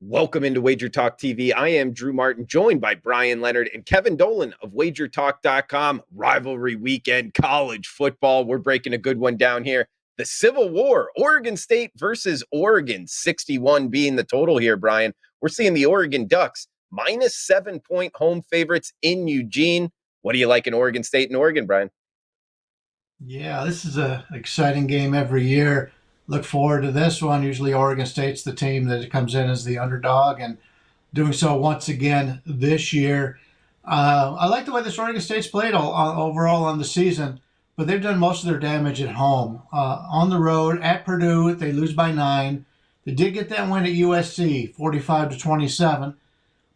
Welcome into WagerTalk TV. I am Drew Martin, joined by Brian Leonard and Kevin Dolan of WagerTalk.com. Rivalry weekend, college football. We're breaking a good one down here. The Civil War, Oregon State versus Oregon, 61 being the total here, Brian. We're seeing the Oregon Ducks minus 7-point home favorites in Eugene. What do you like in Oregon State and Oregon, Brian? Yeah, this is an exciting game every year. Look forward to this one. Usually, Oregon State's the team that comes in as the underdog, and doing so once again this year. I like the way this Oregon State's played overall on the season, but they've done most of their damage at home. On the road at Purdue, they lose by 9. They did get that win at USC, 45-27,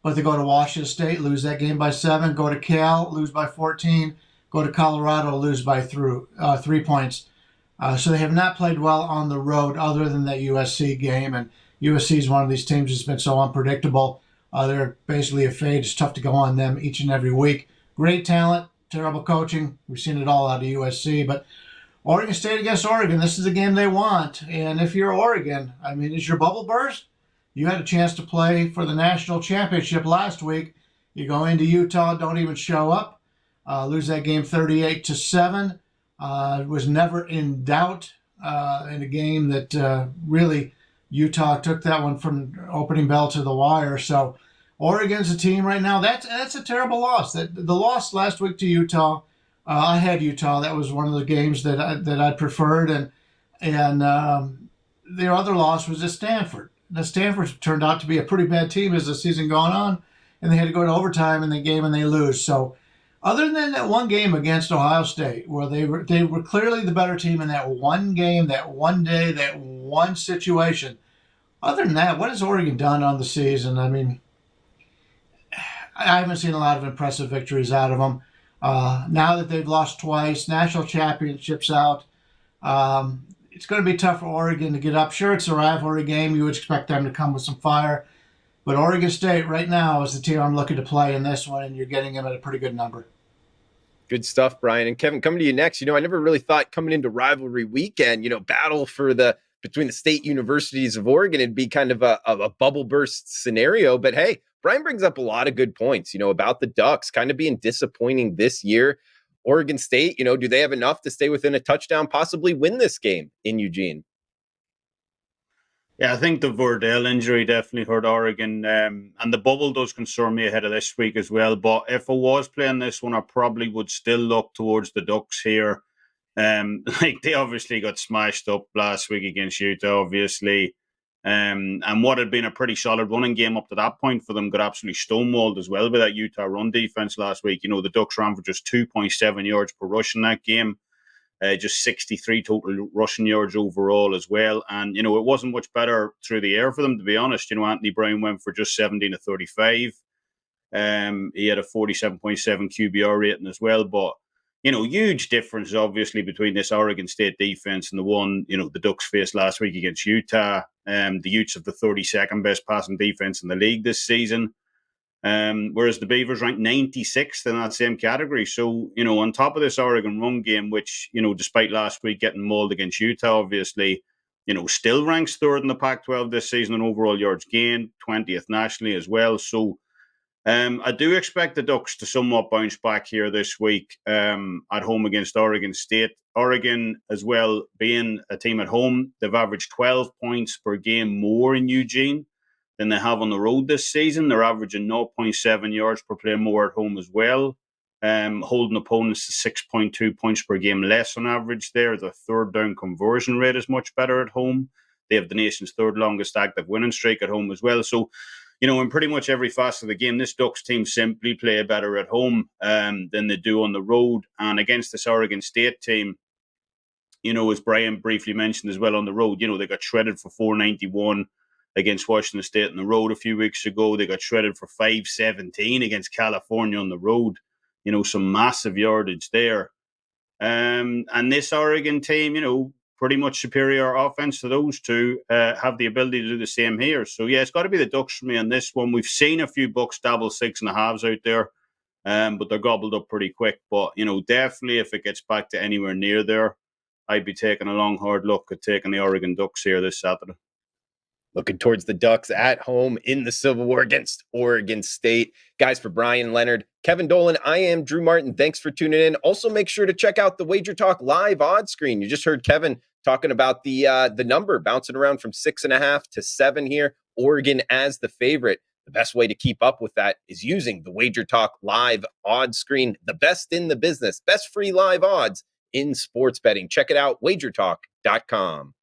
but they go to Washington State, lose that game by 7. Go to Cal, lose by 14. Go to Colorado, lose by 3 points. So they have not played well on the road other than that USC game. And USC is one of these teams that's been so unpredictable. They're basically a fade. It's tough to go on them each and every week. Great talent, terrible coaching. We've seen it all out of USC. But Oregon State against Oregon, this is a game they want. And if you're Oregon, I mean, is your bubble burst? You had a chance to play for the national championship last week. You go into Utah, don't even show up. Lose that game 38-7. Was never in doubt in a game that really Utah took that one from opening bell to the wire. So Oregon's a team right now. That's a terrible loss. The loss last week to Utah. I had Utah. That was one of the games that I preferred, and their other loss was at Stanford. Now Stanford turned out to be a pretty bad team as the season going on, and they had to go to overtime in the game and they lose. So other than that one game against Ohio State, where they were clearly the better team in that one game, that one day, that one situation. Other than that, what has Oregon done on the season? I mean, I haven't seen a lot of impressive victories out of them. Now that they've lost twice, national championships out, it's going to be tough for Oregon to get up. Sure, it's a rivalry game. You would expect them to come with some fire. But Oregon State right now is the team I'm looking to play in this one, and you're getting them at a pretty good number. Good stuff, Brian. And Kevin, coming to you next. I never really thought coming into rivalry weekend, battle between the state universities of Oregon, it'd be kind of a bubble burst scenario. But hey, Brian brings up a lot of good points, about the Ducks kind of being disappointing this year. Oregon State, do they have enough to stay within a touchdown, possibly win this game in Eugene? Yeah, I think the Verdell injury definitely hurt Oregon, and the bubble does concern me ahead of this week as well. But if I was playing this one, I probably would still look towards the Ducks here. They obviously got smashed up last week against Utah, obviously, and what had been a pretty solid running game up to that point for them got absolutely stonewalled as well by that Utah run defense last week. The Ducks ran for just 2.7 yards per rush in that game. Just 63 total rushing yards overall as well. And, it wasn't much better through the air for them, to be honest. Anthony Brown went for just 17-35. He had a 47.7 QBR rating as well. But, huge difference, obviously, between this Oregon State defense and the one, the Ducks faced last week against Utah. The Utes have the 32nd best passing defense in the league this season. Whereas the Beavers ranked 96th in that same category. So, on top of this Oregon run game, which, despite last week getting mauled against Utah, obviously, still ranks third in the Pac-12 this season in overall yards gained, 20th nationally as well. So, I do expect the Ducks to somewhat bounce back here this week at home against Oregon State. Oregon, as well, being a team at home, they've averaged 12 points per game more in Eugene than they have on the road this season. They're averaging 0.7 yards per play more at home as well, holding opponents to 6.2 points per game less on average there. The third down conversion rate is much better at home. They have the nation's third longest active winning streak at home as well. So, in pretty much every facet of the game, this Ducks team simply play better at home than they do on the road. And against this Oregon State team, as Brian briefly mentioned as well on the road, they got shredded for 491 against Washington State on the road a few weeks ago. They got shredded for 517 against California on the road. Some massive yardage there. And this Oregon team, pretty much superior offense to those two, have the ability to do the same here. So, yeah, it's got to be the Ducks for me on this one. We've seen a few Bucks dabble 6.5s out there, but they're gobbled up pretty quick. But, definitely if it gets back to anywhere near there, I'd be taking a long, hard look at taking the Oregon Ducks here this Saturday. Looking towards the Ducks at home in the Civil War against Oregon State. Guys, for Brian Leonard, Kevin Dolan, I am Drew Martin. Thanks for tuning in. Also, make sure to check out the WagerTalk Live Odds screen. You just heard Kevin talking about the number bouncing around from 6.5 to 7 here. Oregon as the favorite. The best way to keep up with that is using the WagerTalk Live Odds screen. The best in the business, best free live odds in sports betting. Check it out, wagertalk.com.